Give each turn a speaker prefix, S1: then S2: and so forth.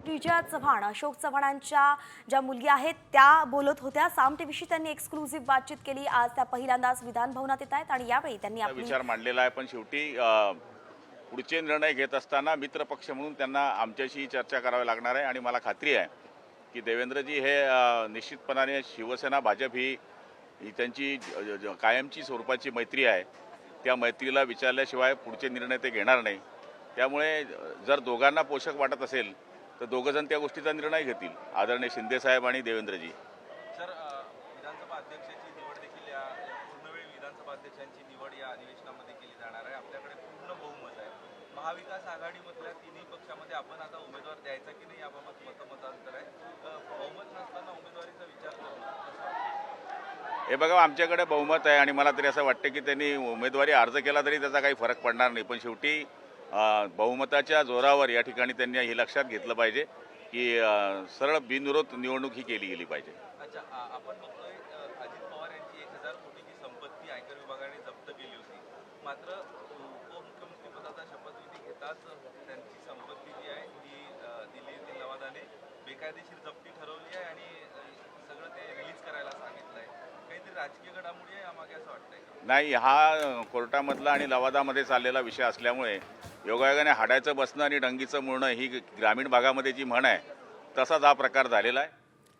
S1: विजया चव्हाण, अशोक चव्हाणांच्या ज्या मुलगी आहेत त्या बोलत होत्या। साम टीव्हीशी त्यांनी एक्सक्लुसिव्ह बातचीत केली। आज त्या पहिल्यांदाच विधान भवनात येत आहेत आणि यावेळी त्यांनी आपला
S2: विचार मांडलेला आहे। पण शेवटी पुढचे निर्णय घेत असताना मित्रपक्ष म्हणून त्यांना आमच्याशी चर्चा करावी लागणार आहे आणि मला खात्री आहे की देवेंद्रजी हे निश्चितपणाने शिवसेना भाजप ही त्यांची कायमची स्वरूपाची मैत्री आहे। त्या मैत्रीला विचारल्याशिवाय पुढचे निर्णय ते घेणार नाही। त्यामुळे जर दोघांना पोषक वाटत असेल तर दोघंजण त्या गोष्टीचा निर्णय घेतील, आदरणीय शिंदे साहेब आणि देवेंद्रजी।
S3: सर, विधानसभा अध्यक्षाची निवड देखील या पूर्णवेळ विधानसभा अध्यक्षांची निवड या अधिवेशनामध्ये केली जाणार आहे। आपल्याकडे पूर्ण बहुमत आहे। महाविकास आघाडीमधल्या तिन्ही पक्षामध्ये आपण आता उमेदवार द्यायचा की नाही याबाबत मतमतांतर आहे। बहुमत नसताना उमेदवारीचा विचार करून
S2: हे बघा, आमच्याकडे बहुमत आहे आणि मला तरी असं वाटतं की त्यांनी उमेदवारी अर्ज केला तरी त्याचा काही फरक पडणार नाही। पण शेवटी बहुमताच्या जोरावर या ठिकाणी त्यांनी हे लक्षात घेतलं पाहिजे की सरळ बिनविरोध निवडणूक ही केली गेली पाहिजे।
S3: अच्छा, आपण बघतोय अजित पवार यांची 1000 कोटीची संपत्ती आयकर विभागाने जप्त केली होती। मात्र उपमुख्यमंत्री पदाचा शपथविधी घेताच त्यांची संपत्ती जी आहे ती दिल्ली येथील लवादाने बेकायदेशीर जप्ती ठरवली आहे आणि सगळं ते रिलीज करायला सांगितलं आहे। काहीतरी राजकीय घडामोडी आहे यामागे असं वाटतंय का?
S2: नाही, हा कोर्टामधला आणि लवादामध्ये चाललेला विषय असल्यामुळे योगायोगाने हाडायचं बसणं आणि डंगीचं मुळणं ही ग्रामीण भागामध्ये जी म्हण आहे तसाच हा प्रकार झालेला आहे।